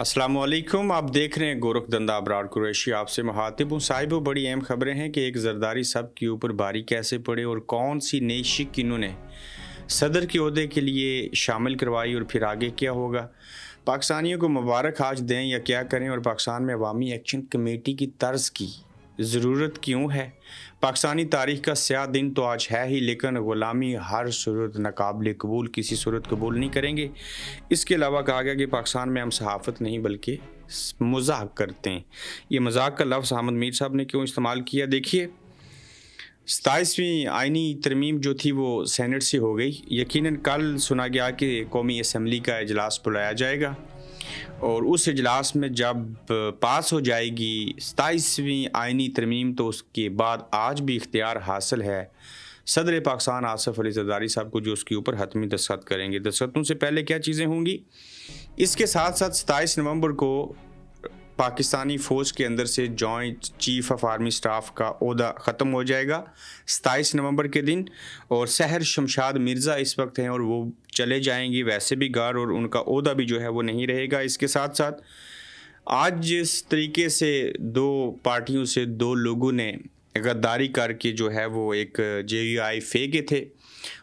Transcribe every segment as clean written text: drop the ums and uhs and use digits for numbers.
अस्सलामुअलैकुम। आप देख रहे हैं गोरखधंधा अबरार कुरैशी। आपसे मुखातिब हूँ। साहिब, बड़ी अहम खबरें हैं कि एक जरदारी सब के ऊपर बारी कैसे पड़े और कौन सी नई शिक इन्होंने सदर के ओहदे के लिए शामिल करवाई और फिर आगे क्या होगा। पाकिस्तानियों को मुबारक आज दें या क्या करें, और पाकिस्तान में अवामी एक्शन कमेटी की तर्ज की ज़रूरत क्यों है। पाकिस्तानी तारीख का स्याह दिन तो आज है ही, लेकिन ग़ुलामी हर सूरत नाकाबिल कबूल, किसी सूरत कबूल नहीं करेंगे। इसके अलावा कहा गया कि पाकिस्तान में हम सहाफ़त नहीं बल्कि मजाक करते हैं। ये मजाक का लफ्ज़ अहमद मीर साहब ने क्यों इस्तेमाल किया, देखिए। 27वीं आइनी तरमीम जो थी वो सेनेट से हो गई। यकीनन कल सुना गया कि कौमी असम्बली का इजलास बुलाया जाएगा और उस इजलास में जब पास हो जाएगी 27वीं आइनी तरमीम, तो उसके बाद आज भी इख्तियार हासिल है सदर पाकिस्तान आसिफ अली जरदारी साहब को, जो उसके ऊपर हतमी दस्तखत करेंगे। दस्तखतों से पहले क्या चीज़ें होंगी, इसके साथ साथ 27 नवंबर को पाकिस्तानी फ़ौज के अंदर से joint chief of army staff का ओहदा ख़त्म हो जाएगा 27 नवंबर के दिन। और सहर शमशाद मिर्ज़ा इस वक्त हैं और वो चले जाएंगे वैसे भी घर, और उनका ओहदा भी जो है वो नहीं रहेगा। इसके साथ साथ आज जिस तरीके से दो पार्टियों से दो लोगों ने गद्दारी करके जो है वो एक JUI फेंके थे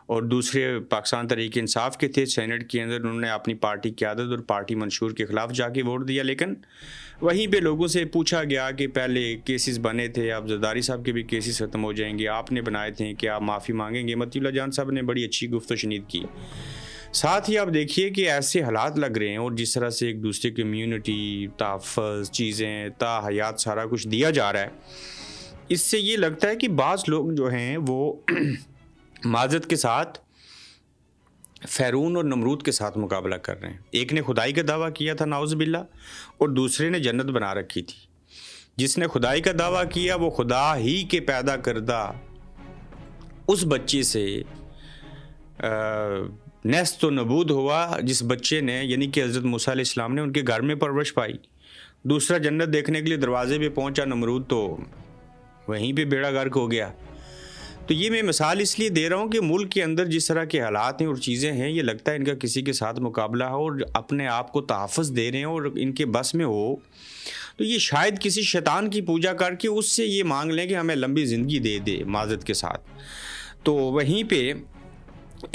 और दूसरे पाकिस्तान तहरीक इंसाफ के थे, सेनेट के अंदर उन्होंने अपनी पार्टी क़यादत और पार्टी मंशूर के ख़िलाफ़ जाके वोट दिया। लेकिन वहीं पे लोगों से पूछा गया कि पहले केसेस बने थे, अब जरदारी साहब के भी केसेस ख़त्म हो जाएंगे, आपने बनाए थे कि आप माफ़ी मांगेंगे। मतीउल्लाह जान साहब ने बड़ी अच्छी गुफ्तशनीद की। साथ ही आप देखिए कि ऐसे हालात लग रहे हैं और जिस तरह से एक दूसरे की इम्यूनिटी, तहफ़्फ़ुज़, चीज़ें ताहयात सारा कुछ दिया जा रहा है, इससे ये लगता है कि बाज़ लोग जो हैं वो माज़रत के साथ फ़िरौन और नमरूद के साथ मुकाबला कर रहे हैं। एक ने खुदाई का दावा किया था नाउज़ बिल्ला, और दूसरे ने जन्नत बना रखी थी। जिसने खुदाई का दावा किया वो खुदा ही के पैदा करदा उस बच्चे से नेस्त व नबूद हुआ, जिस बच्चे ने यानी कि हज़रत मूसा अलैहिस्सलाम ने उनके घर में परवरिश पाई। दूसरा जन्नत देखने के लिए दरवाजे पे पहुंचा, नमरूद तो वहीं पे बेड़ा गर्क हो गया। तो ये मैं मिसाल इसलिए दे रहा हूँ कि मुल्क के अंदर जिस तरह के हालात हैं और चीज़ें हैं, ये लगता है इनका किसी के साथ मुकाबला हो और अपने आप को तहफ़्फ़ुज़ दे रहे हैं और इनके बस में हो तो ये शायद किसी शैतान की पूजा करके उससे ये मांग लें कि हमें लंबी ज़िंदगी दे दे माज़रत के साथ। तो वहीं पे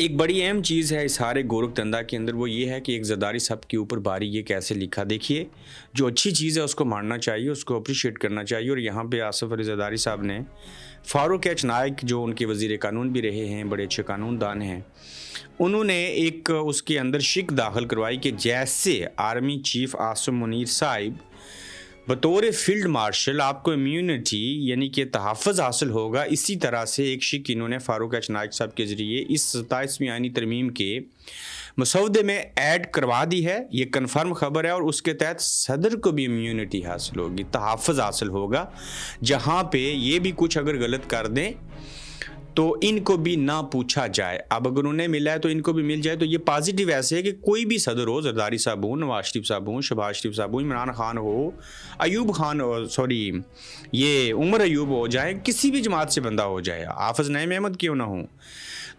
एक बड़ी अहम चीज़ है इस सारे गोरखधंधा के अंदर, वो ये है कि एक जरदारी साहब के ऊपर बारी ये कैसे लिखा। देखिए, जो अच्छी चीज़ है उसको मानना चाहिए, उसको अप्रिशिएट करना चाहिए। और यहाँ पे आसिफ अली जरदारी साहब ने फ़ारूक एच नाइक, जो उनके वज़ीर कानून भी रहे हैं, बड़े अच्छे कानूनदान हैं, उन्होंने एक उसके अंदर शिक दाखिल करवाई कि जैसे आर्मी चीफ आसिम मुनीर साहिब बतौर फील्ड मार्शल आपको इम्यूनिटी यानी कि तहफ़्फ़ुज़ हासिल होगा, इसी तरह से एक शिक इन्होंने फ़ारूक एच नाइक साहब के ज़रिए इस 27वीं आइनी तरमीम के मसौदे में ऐड करवा दी है। ये कन्फर्म खबर है और उसके तहत सदर को भी इम्यूनिटी हासिल होगी, तहफ़्फ़ुज़ हासिल होगा। जहाँ पे ये भी कुछ अगर गलत कर दें तो इनको भी ना पूछा जाए। अब अगर उन्हें मिला है तो इनको भी मिल जाए। तो ये पॉजिटिव ऐसे है कि कोई भी सदर हो, जरदारी साहब हो, नवाज शरीफ साहब हो, शहबाज शरीफ साहब हो, इमरान खान हो, अयूब खान हो, सॉरी ये उमर अयूब हो जाए, किसी भी जमात से बंदा हो जाए, हाफिज़ नईम अहमद क्यों ना हो,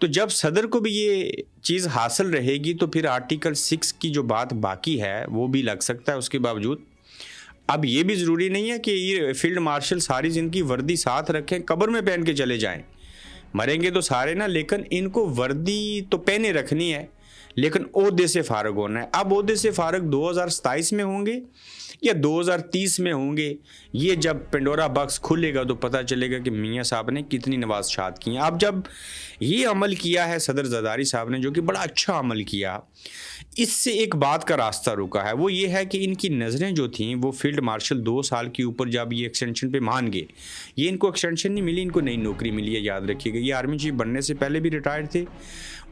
तो जब सदर को भी ये चीज़ हासिल रहेगी तो फिर आर्टिकल 6 की जो बात बाकी है वो भी लग सकता है। उसके बावजूद अब ये भी ज़रूरी नहीं है कि ये फील्ड मार्शल सारी ज़िंदगी वर्दी साथ रखें, कब्र में पहन के चले जाएँ। मरेंगे तो सारे ना, लेकिन इनको वर्दी तो पहने रखनी है, लेकिन ओहदे से फ़ारग होना है। अब ओहदे से फ़ारग 2027 में होंगे या 2030 में होंगे, ये जब पेंडोरा बॉक्स खुलेगा तो पता चलेगा कि मियाँ साहब ने कितनी नवाज़शात की हैं। अब जब ये अमल किया है सदर जरदारी साहब ने, जो कि बड़ा अच्छा अमल किया, इससे एक बात का रास्ता रुका है, वो ये है कि इनकी नज़रें जो थीं वो फील्ड मार्शल 2 साल के ऊपर जब ये एक्सटेंशन पे मान गए, ये इनको एक्सटेंशन नहीं मिली, इनको नई नौकरी मिली है। याद रखिएगा, ये आर्मी चीफ बनने से पहले भी रिटायर्ड थे,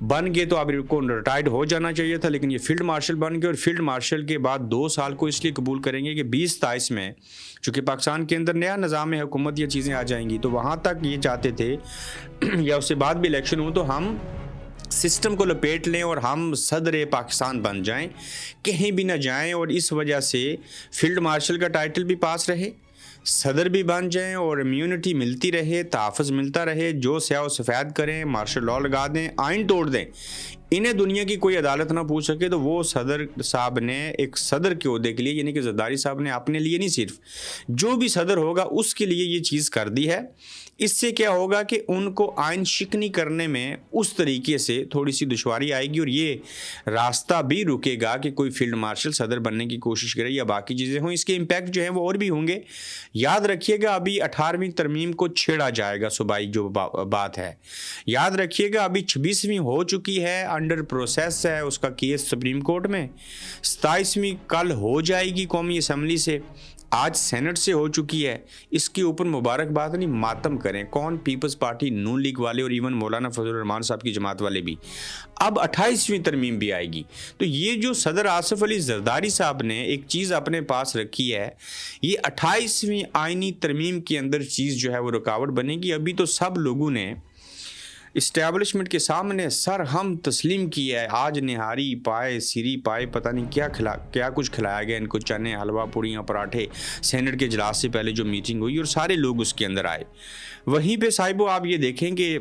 बन गए तो अब इनको रिटायर्ड हो जाना चाहिए था, लेकिन ये फील्ड मार्शल बन गए। और फील्ड मार्शल के बाद 2 साल को इसलिए कबूल करेंगे कि 2027 में चूँकि पाकिस्तान के अंदर नया निज़ाम हुकूमत, ये चीज़ें आ जाएंगी, तो वहाँ तक ये चाहते थे या उससे बाद भी इलेक्शन हो तो हम सिस्टम को लपेट लें और हम सदर पाकिस्तान बन जाएं, कहीं भी ना जाएं, और इस वजह से फील्ड मार्शल का टाइटल भी पास रहे, सदर भी बन जाएं और इम्यूनिटी मिलती रहे, तहफ़्फ़ुज़ मिलता रहे, जो स्याह सफ़ेद करें, मार्शल लॉ लगा दें, आइन तोड़ दें, इन्हें दुनिया की कोई अदालत ना पूछ सके, तो वो सदर साहब ने एक सदर के ओहदे के लिए, यानी कि जरदारी साहब ने अपने लिए नहीं, सिर्फ जो भी सदर होगा उसके लिए ये चीज़ कर दी है। इससे क्या होगा कि उनको आइन शिकनी करने में उस तरीके से थोड़ी सी दुश्वारी आएगी, और ये रास्ता भी रुकेगा कि कोई फील्ड मार्शल सदर बनने की कोशिश करे या बाकी चीज़ें हों। इसके इम्पैक्ट जो है वो और भी होंगे। याद रखिएगा, अभी 18वीं तरमीम को छेड़ा जाएगा, सूबाई जो बात है, याद रखिएगा। अभी 26वीं हो चुकी है, अंडर प्रोसेस है उसका केस सुप्रीम कोर्ट में। 27वीं कल हो जाएगी कौमी असम्बली से, आज सेनेट से हो चुकी है। इसके ऊपर मुबारकबाद नहीं, मातम करें कौन, पीपल्स पार्टी, नून लीग वाले और इवन मौलाना फजल रहमान साहब की जमात वाले भी। अब 28वीं तरमीम भी आएगी। तो ये जो सदर आसिफ अली जरदारी साहब ने एक चीज़ अपने पास रखी है, ये 28वीं आइनी तरमीम के अंदर चीज़ जो है वो रुकावट बनेगी। अभी तो सब लोगों ने इस्टेब्लिशमेंट के सामने सर हम तस्लीम किया है। आज निहारी पाए, सीरी पाए, पता नहीं क्या कुछ खिलाया गया इनको, चने, हलवा, पूड़ियाँ, पराठे। सेनेट के इजलास से पहले जो मीटिंग हुई और सारे लोग उसके अंदर आए। वहीं पे साहिबो आप ये देखेंगे,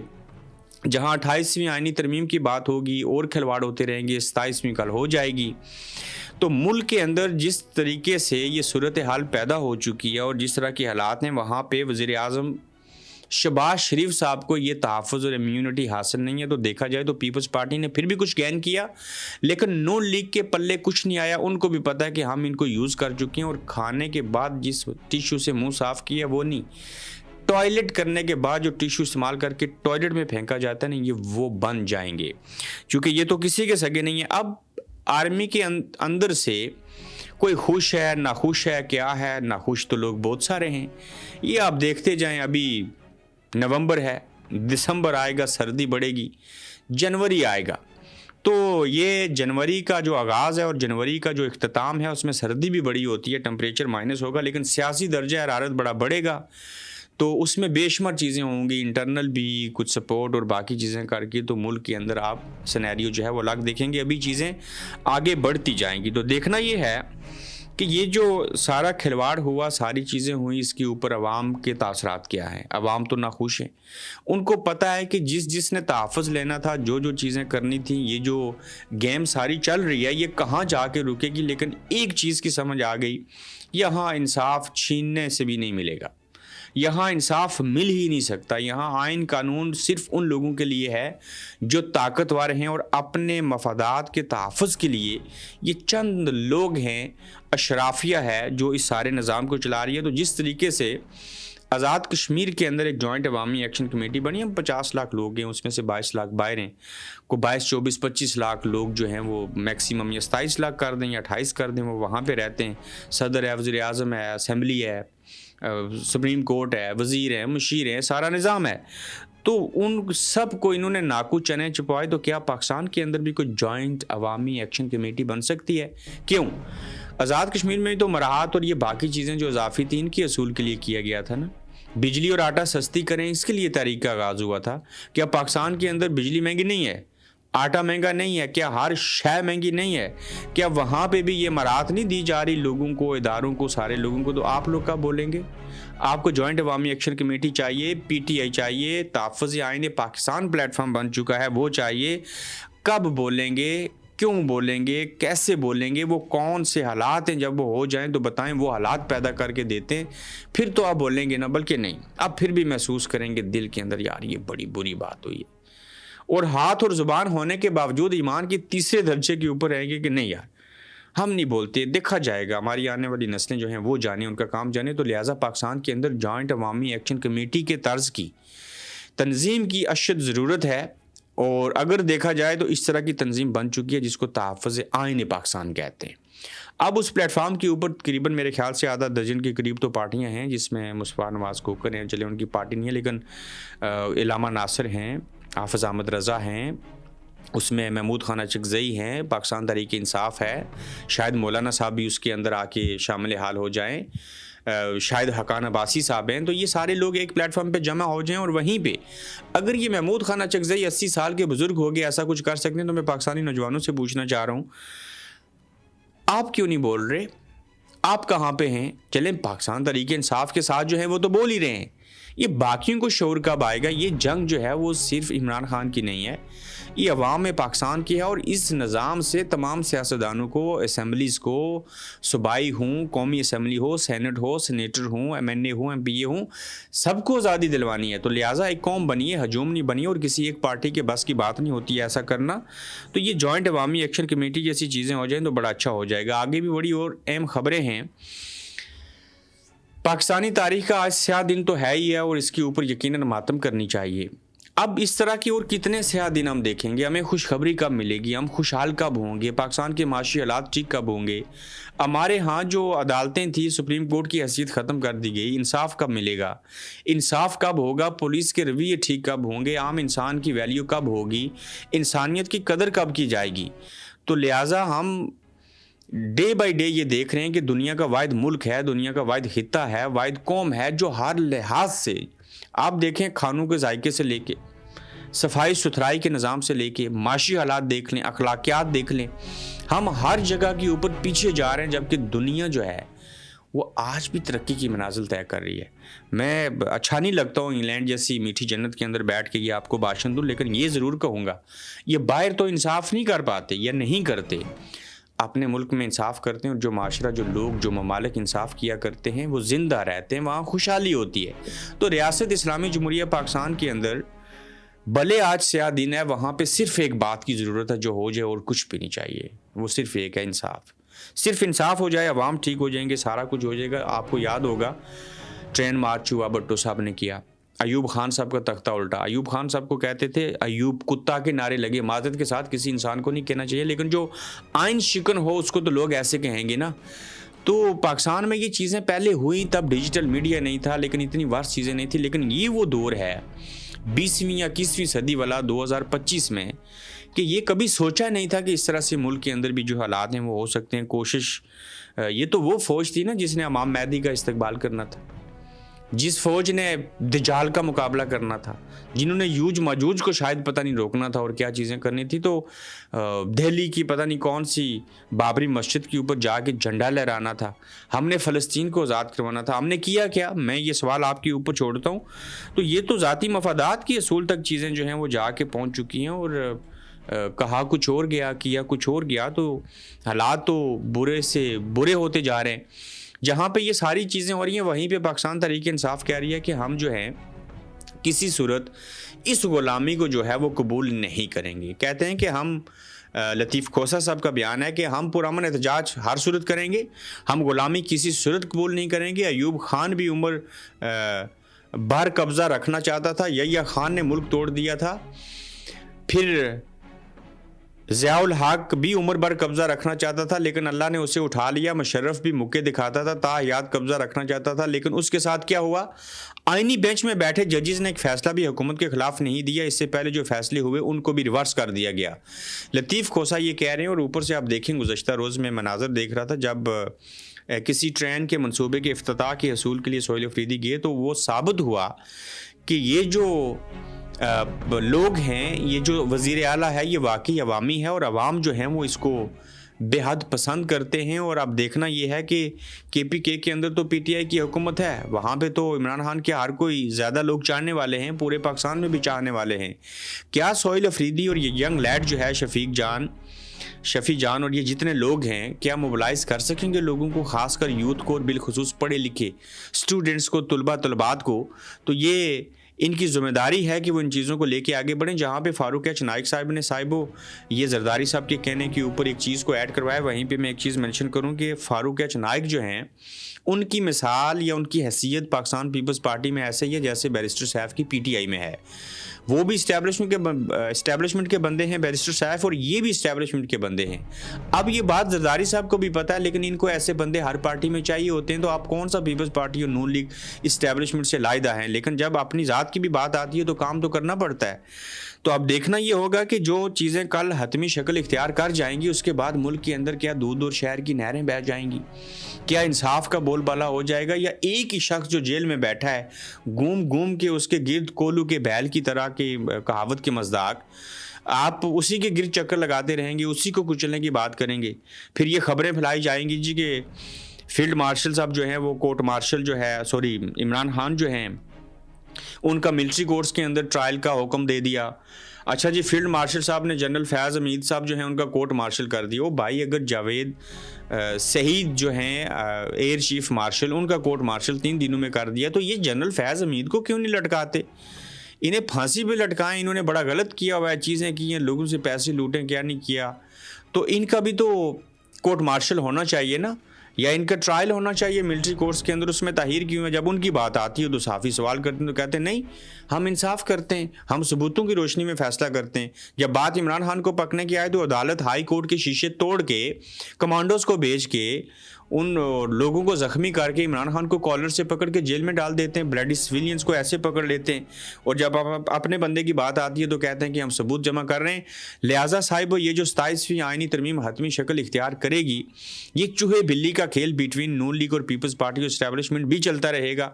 जहाँ 28वीं आइनी तरमीम की बात होगी और खिलवाड़ होते रहेंगे, 27वीं कल हो जाएगी। तो मुल्क के अंदर जिस तरीके से ये सूरत हाल पैदा हो चुकी है और जिस तरह के हालात हैं, वहाँ पे वज़ीर आज़म शहबाज शरीफ साहब को ये तहफ़्फ़ुज़ और इम्यूनिटी हासिल नहीं है। तो देखा जाए तो पीपल्स पार्टी ने फिर भी कुछ गेन किया, लेकिन नून लीग के पल्ले कुछ नहीं आया। उनको भी पता है कि हम इनको यूज़ कर चुके हैं, और खाने के बाद जिस टिश्यू से मुंह साफ़ किया वो नहीं, टॉयलेट करने के बाद जो टिश्यू इस्तेमाल करके टॉयलेट में फेंका जाता है ना, ये वो बन जाएंगे, क्योंकि ये तो किसी के सगे नहीं है। अब आर्मी के अंदर से कोई खुश है ना खुश है, क्या है ना खुश, तो लोग बहुत सारे हैं। ये आप देखते जाएं, अभी नवंबर है, दिसंबर आएगा सर्दी बढ़ेगी, जनवरी आएगा, तो ये जनवरी का जो आगाज़ है और जनवरी का जो इख्तिताम है उसमें सर्दी भी बड़ी होती है, टेम्परेचर माइनस होगा, लेकिन सियासी दर्जा हरारत बड़ा बढ़ेगा। तो उसमें बेशुमार चीज़ें होंगी, इंटरनल भी कुछ सपोर्ट और बाकी चीज़ें करके, तो मुल्क के अंदर आप सिनेरियो जो है वो अलग देखेंगे। अभी चीज़ें आगे बढ़ती जाएंगी। तो देखना ये है कि ये जो सारा खिलवाड़ हुआ, सारी चीज़ें हुई, इसके ऊपर अवाम के तासरात क्या हैं। अवाम तो नाखुश हैं, उनको पता है कि जिसने तहफ़्फ़ुज़ लेना था, जो चीज़ें करनी थी, ये जो गेम सारी चल रही है ये कहाँ जाके रुकेगी। लेकिन एक चीज़ की समझ आ गई, यहाँ इंसाफ छीनने से भी नहीं मिलेगा, यहाँ इंसाफ मिल ही नहीं सकता। यहाँ आइन कानून सिर्फ उन लोगों के लिए है जो ताकतवर हैं और अपने मफादात के तहफ़्फ़ुज़ के लिए ये चंद लोग हैं, अशराफिया है जो इस सारे निज़ाम को चला रही है। तो जिस तरीके से आज़ाद कश्मीर के अंदर एक जॉइंट अवामी एक्शन कमेटी बनी, हम 50 लाख लोग हैं, उसमें से 22 लाख बाहर हैं, को 22, 24, 25 लाख लोग जो हैं वो मैक्सिमम, या 27 लाख कर दें या 28 कर दें, वो वहाँ पे रहते हैं। सदर है, वज़ीर आज़म है, असम्बली है, सुप्रीम कोर्ट है, वज़ीर है, मुशीर है, सारा निज़ाम है। तो उन सब को इन्होंने नाकू चने छुपाए। तो क्या पाकिस्तान के अंदर भी कोई जॉइंट अवामी एक्शन कमेटी बन सकती है? क्यों? आज़ाद कश्मीर में तो मराहत और ये बाकी चीज़ें जो इजाफी थी, इनके असूल के लिए किया गया था ना। बिजली और आटा सस्ती करें, इसके लिए तहरीक का आगाज़ हुआ था। क्या पाकिस्तान के अंदर बिजली महंगी नहीं है, आटा महंगा नहीं है? क्या हर शय महंगी नहीं है? क्या वहाँ पे भी ये मराहत नहीं दी जा रही लोगों को, इदारों को, सारे लोगों को? तो आप लोग कब बोलेंगे? आपको जॉइंट अवामी एक्शन कमेटी चाहिए, PTI चाहिए, तहफ़्फ़ुज़ आइन पाकिस्तान प्लेटफॉर्म बन चुका है वो चाहिए। कब बोलेंगे, क्यों बोलेंगे, कैसे बोलेंगे, वो कौन से हालात हैं, जब वो हो जाएं तो बताएं, वो हालात पैदा करके देते हैं, फिर तो आप बोलेंगे ना। बल्कि नहीं, अब फिर भी महसूस करेंगे दिल के अंदर, यार ये बड़ी बुरी बात हुई है। और हाथ और ज़ुबान होने के बावजूद ईमान की तीसरे दर्जे के ऊपर रहेंगे कि नहीं यार हम नहीं बोलते, देखा जाएगा, हमारी आने वाली नस्लें जो हैं वो जाने, उनका काम जाने। तो लिहाजा पाकिस्तान के अंदर जॉइंट अवामी एक्शन कमेटी के तर्ज की तंजीम की अशद ज़रूरत है। और अगर देखा जाए तो इस तरह की तंजीम बन चुकी है जिसको तहफ़्फ़ुज़ आइन पाकिस्तान कहते हैं। अब उस प्लेटफॉर्म के ऊपर तकरीबन मेरे ख्याल से आधा दर्जन के करीब तो पार्टियां हैं, जिसमें मुस्तफ़ा नवाज़ खोखर हैं, चले उनकी पार्टी नहीं है, लेकिन इलामा नासिर हैं, हाफ़िज़ अहमद रज़ा हैं, उसमें महमूद खान अचकज़ई हैं, पाकिस्तान तहरीक इंसाफ है, शायद मौलाना साहब भी उसके अंदर आके शामिल हाल हो जाएं, शायद हकान अब्बासी साहब हैं। तो ये सारे लोग एक प्लेटफॉर्म पे जमा हो जाएं, और वहीं पे अगर ये महमूद खान अचकज़ई 80 साल के बुज़ुर्ग हो गए, ऐसा कुछ कर सकते हैं, तो मैं पाकिस्तानी नौजवानों से पूछना चाह रहा हूँ, आप क्यों नहीं बोल रहे? आप कहाँ पे हैं? चलें, पाकिस्तान तहरीक इंसाफ के साथ जो है वो तो बोल ही रहे हैं, ये बाकियों को शऊर कब आएगा? ये जंग जो है वो सिर्फ इमरान खान की नहीं है, ये अवाम पाकिस्तान की है। और इस निज़ाम से तमाम सियासतदानों को, असम्बलीज़ को, सूबाई हूँ, कौमी असम्बली हो, सेनेट हो, सीनेटर हूँ, MNA हूँ, MPA हूँ, सबको आज़ादी दिलवानी है। तो लिहाजा एक कौम बनिए, हजूम नहीं बनिए, और किसी एक पार्टी के बस की बात नहीं होती है ऐसा करना। तो ये जॉइंट अवामी एक्शन कमेटी जैसी चीज़ें हो जाएँ तो बड़ा अच्छा हो जाएगा। आगे भी बड़ी और अहम खबरें हैं। पाकिस्तानी तारीख का आज स्याह दिन तो है ही है और इसके ऊपर यकीनन मातम करनी चाहिए। अब इस तरह की और कितने स्याह दिन हम देखेंगे? हमें खुशखबरी कब मिलेगी? हम खुशहाल कब होंगे? पाकिस्तान के माशी हालात ठीक कब होंगे? हमारे यहाँ जो अदालतें थी, सुप्रीम कोर्ट की हैसियत ख़त्म कर दी गई, इंसाफ कब मिलेगा? इंसाफ कब होगा? पुलिस के रवैये ठीक कब होंगे? आम इंसान की वैल्यू कब होगी? इंसानियत की कदर कब की जाएगी? तो लिहाजा हम डे बाय डे ये देख रहे हैं कि दुनिया का वाहिद मुल्क है, दुनिया का वाहिद खित्ता है, वाहिद कौम है जो हर लिहाज से, आप देखें, खानों के जायके से लेके, सफाई सुथराई के निज़ाम से लेके, माशी हालात देख लें, अखलाकियात देख लें, हम हर जगह के ऊपर पीछे जा रहे हैं, जबकि दुनिया जो है वो आज भी तरक्की की मनाजिल तय कर रही है। मैं अच्छा नहीं लगता हूँ इंग्लैंड जैसी मीठी जन्नत के अंदर बैठ के ये आपको भाषण दूँ, लेकिन ये ज़रूर कहूँगा, ये बाहर तो इंसाफ नहीं कर पाते या नहीं करते, अपने मुल्क में इंसाफ करते हैं। और जो माशरा, जो लोग, जो ममालिक इंसाफ किया करते हैं वो ज़िंदा रहते हैं, वहाँ खुशहाली होती है। तो रियासत इस्लामी जमहूरिया पाकिस्तान के अंदर भले आज स्याह दिन है, वहाँ पे सिर्फ एक बात की ज़रूरत है जो हो जाए और कुछ भी नहीं चाहिए, वो सिर्फ एक है, इंसाफ। सिर्फ इंसाफ हो जाए, अवाम ठीक हो जाएंगे, सारा कुछ हो जाएगा। आपको याद होगा ट्रेन मार्च हुआ, भट्टो साहब ने किया, अयूब खान साहब का तख्ता उल्टा। अयूब खान साहब को कहते थे अयूब कुत्ता के नारे लगे, माजरत के साथ किसी इंसान को नहीं कहना चाहिए, लेकिन जो आइन शिकन हो उसको तो लोग ऐसे कहेंगे ना। तो पाकिस्तान में ये चीज़ें पहले हुई, तब डिजिटल मीडिया नहीं था, लेकिन इतनी वर्ष चीज़ें नहीं थी। लेकिन ये वो दौर है 20वीं या 21वीं सदी वाला 2025 में, कि ये कभी सोचा नहीं था कि इस तरह से मुल्क के अंदर भी जो हालात हैं वो हो सकते हैं। कोशिश, ये तो वो फौज थी ना जिसने इमाम मेहदी का इस्तकबाल करना था, जिस फौज ने दज्जाल का मुकाबला करना था, जिन्होंने यूज माजूज को शायद पता नहीं रोकना था और क्या चीज़ें करनी थी। तो दिल्ली की पता नहीं कौन सी बाबरी मस्जिद के ऊपर जाके झंडा लहराना था, हमने फ़लस्तीन को आज़ाद करवाना था। हमने किया क्या? मैं ये सवाल आपके ऊपर छोड़ता हूँ। तो ये तो ज़ाती मफादात की असूल तक चीज़ें जो हैं वो जाके पहुँच चुकी हैं, और कहा कुछ और गया, किया कुछ और गया। तो हालात तो बुरे से बुरे होते जा रहे हैं। जहाँ पे ये सारी चीज़ें हो रही हैं, वहीं पे पाकिस्तान तहरीक इंसाफ कह रही है कि हम जो हैं किसी सूरत इस ग़ुलामी को जो है वो कबूल नहीं करेंगे। कहते हैं कि हम, लतीफ़ खोसा साहब का बयान है कि हम पुरअमन एहतजाज हर सूरत करेंगे, हम ग़ुलामी किसी सूरत कबूल नहीं करेंगे। अयूब खान भी उम्र भर कब्ज़ा रखना चाहता था, यहिया खान ने मुल्क तोड़ दिया था, फिर ज़ियाउल हक भी उम्र भर कब्ज़ा रखना चाहता था लेकिन अल्लाह ने उसे उठा लिया। मुशर्रफ भी मुक्के दिखाता था, ताहयात कब्ज़ा रखना चाहता था, लेकिन उसके साथ क्या हुआ? आईनी बेंच में बैठे जजेस ने एक फ़ैसला भी हुकूमत के ख़िलाफ़ नहीं दिया। इससे पहले जो फ़ैसले हुए उनको भी रिवर्स कर दिया गया। लतीफ़ खोसा ये कह रहे हैं, और ऊपर से आप देखें, गुज़श्ता रोज़ में मनाज़र देख रहा था, जब किसी ट्रेन के मनसूबे के इफ्तिताह के हसूल के लिए सोहेल अफरीदी गए तो वो साबित हुआ कि ये जो लोग हैं, ये जो वज़ीर आला है, ये वाकई अवामी है, और अवाम जो हैं वो इसको बेहद पसंद करते हैं। और अब देखना ये है कि KPK के अंदर तो PTI की हुकूमत है, वहाँ पे तो इमरान खान के हर कोई ज़्यादा लोग चाहने वाले हैं, पूरे पाकिस्तान में भी चाहने वाले हैं। क्या सोहेल अफरीदी और ये यंग लैड जो है शफ़ी जान और ये जितने लोग हैं, क्या मोबिलाइज़ कर सकेंगे लोगों को, ख़ासकर यूथ को और बिलखुसूस पढ़े लिखे स्टूडेंट्स को, तलबात को? तो ये इनकी ज़िम्मेदारी है कि वो इन चीज़ों को लेके आगे बढ़ें। जहाँ पे फ़ारूक एच नाइक साहब ने ये जरदारी साहब के कहने के ऊपर एक चीज़ को ऐड करवाया, वहीं पे मैं एक चीज़ मेंशन करूँ कि फ़ारूक एच नाइक जो हैं, उनकी मिसाल या उनकी हैसियत पाकिस्तान पीपल्स पार्टी में ऐसे ही है जैसे बैरिस्टर सैफ की PTI में है। वो भी इस्टेब्लिशमेंट के बंदे हैं बैरिस्टर सैफ, और ये भी इस्टेब्लिशमेंट के बंदे हैं। अब ये बात जरदारी साहब को भी पता है, लेकिन इनको ऐसे बंदे हर पार्टी में चाहिए होते हैं। तो आप कौन सा पीपल्स पार्टी और नून लीग इस्टेब्लिशमेंट से लायदा हैं, लेकिन जब अपनी ज़ात की भी बात आती है तो काम तो करना पड़ता है। तो अब देखना ये होगा कि जो चीज़ें कल हतमी शक्ल इख्तियार कर जाएंगी, उसके बाद मुल्क के अंदर क्या दूर दूर शहर की नहरें बह जाएंगी, क्या इंसाफ का बोलबाला हो जाएगा, या एक ही शख्स जो जेल में बैठा है घूम घूम के उसके गिर्द कोलू के बैल की तरह की कहावत के मज़दाक, आप उसी के गिर्द चक्कर लगाते रहेंगे, उसी को कुचलने की बात करेंगे। फिर ये खबरें फैलाई जाएंगी जी कि फील्ड मार्शल साहब जो हैं, वो कोर्ट मार्शल जो है, इमरान खान जो हैं, उनका मिलिट्री कोर्ट्स के अंदर ट्रायल का हुक्म दे दिया। अच्छा जी, फील्ड मार्शल साहब ने जनरल फैज़ हमीद साहब जो हैं उनका कोर्ट मार्शल कर दिया। ओ भाई, अगर जावेद शहीद जो हैं एयर चीफ मार्शल, उनका कोर्ट मार्शल 3 दिनों में कर दिया, तो ये जनरल फैज़ हमीद को क्यों नहीं लटकाते? इन्हें फांसी पे लटकाएं। इन्होंने बड़ा गलत किया हुआ है, चीज़ें की हैं, लोगों से पैसे लूटें, क्या नहीं किया। तो इनका भी तो कोर्ट मार्शल होना चाहिए ना, या इनका ट्रायल होना चाहिए मिलिट्री कोर्ट्स के अंदर। उसमें ताहीर क्यों है? जब उनकी बात आती है तो सहाफ़ी सवाल करते हैं, तो कहते हैं नहीं, हम इंसाफ करते हैं, हम सबूतों की रोशनी में फैसला करते हैं। जब बात इमरान खान को पकड़ने की आए तो अदालत हाई कोर्ट के शीशे तोड़ के, कमांडोज को भेज के, उन लोगों को ज़ख्मी करके इमरान खान को कॉलर से पकड़ के जेल में डाल देते हैं। ब्लडी सिविलियंस को ऐसे पकड़ लेते हैं। और जब आप अपने बंदे की बात आती है तो कहते हैं कि हम सबूत जमा कर रहे हैं। लिहाजा साहिब, ये जो 27वीं आइनी तरमीम हतमी शक्ल इख्तियार करेगी, ये चूहे बिल्ली का खेल बिटवीन नून लीग और पीपल्स पार्टी और इस्टेब्लिशमेंट भी चलता रहेगा।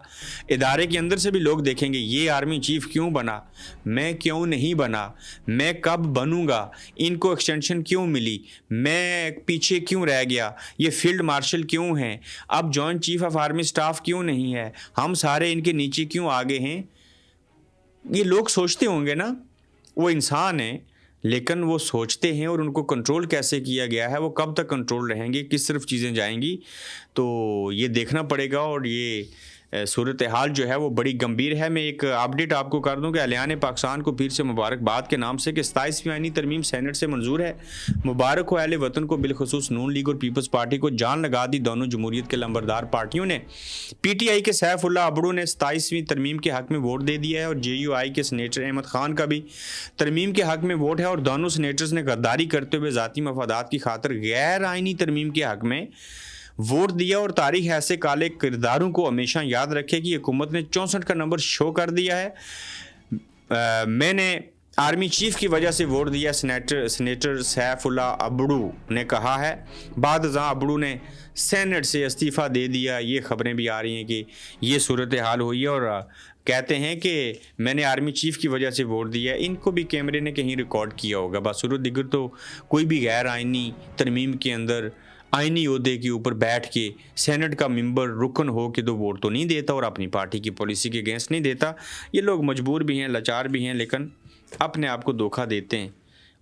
इदारे के अंदर से भी लोग देखेंगे ये आर्मी चीफ क्यों बना, मैं क्यों नहीं बना, मैं कब बनूंगा, इनको एक्सटेंशन क्यों मिली, मैं पीछे क्यों रह गया, ये फील्ड मार्शल क्यों हैं, अब joint chief of army staff क्यों नहीं है, हम सारे इनके नीचे क्यों आगे हैं। ये लोग सोचते होंगे ना, वो इंसान हैं लेकिन वो सोचते हैं। और उनको कंट्रोल कैसे किया गया है, वो कब तक कंट्रोल रहेंगे, किस तरफ चीज़ें जाएंगी, तो ये देखना पड़ेगा। और ये सूरत हाल जो है वो बड़ी गंभीर है। मैं एक अपडेट आपको कर दूं कि अलियान पाकिस्तान को फिर से मुबारकबाद के नाम से कि 27वीं आइनी तरमीम सेनेट से मंजूर है। मुबारक हो अहले वतन को, बिलखसूस नून लीग और पीपल्स पार्टी को। जान लगा दी दोनों जमहूरियत के लंबरदार पार्टियों ने। PTI के सैफुल्लाह अबड़ू ने 27वीं तरमीम के हक़ में वोट दे दिया है और JUI के सीनेटर अहमद खान का भी तरमीम के हक़ में वोट है। और दोनों सीनेटर्स ने गद्दारी करते हुए ज़ाती मफादात की खातर गैर आइनी तरमीम के हक़ में वोट दिया। और तारीख ऐसे काले किरदारों को हमेशा याद रखे कि हुकूमत ने 64 का नंबर शो कर दिया है। मैंने आर्मी चीफ की वजह से वोट दिया, सीनेटर सैफुल्लाह अबड़ू ने कहा है। बाद अबड़ू ने सेनेट से इस्तीफ़ा दे दिया। ये खबरें भी आ रही हैं कि ये सूरत हाल हुई है और कहते हैं कि मैंने आर्मी चीफ की वजह से वोट दिया। इनको भी कैमरे ने कहीं रिकॉर्ड किया होगा। बासूरत दिगर तो कोई भी गैर आइनी तरमीम के अंदर आइनी ओहदे के ऊपर बैठ के सेनेट का मेंबर रुकन हो के तो वोट तो नहीं देता और अपनी पार्टी की पॉलिसी के अगेंस्ट नहीं देता। ये लोग मजबूर भी हैं, लाचार भी हैं, लेकिन अपने आप को धोखा देते हैं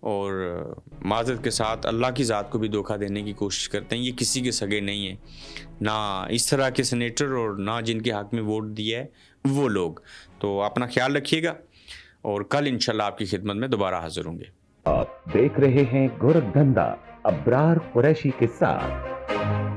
और माज़रत के साथ अल्लाह की ज़ात को भी धोखा देने की कोशिश करते हैं। ये किसी के सगे नहीं है, ना इस तरह के सेनेटर और ना जिनके हक़ में वोट दिया है वो लोग। तो अपना ख्याल रखिएगा और कल इंशाल्लाह आपकी खिदमत में दोबारा हाजिर होंगे। आप देख रहे हैं गोरखधंधा अब्रार कुरैशी के साथ।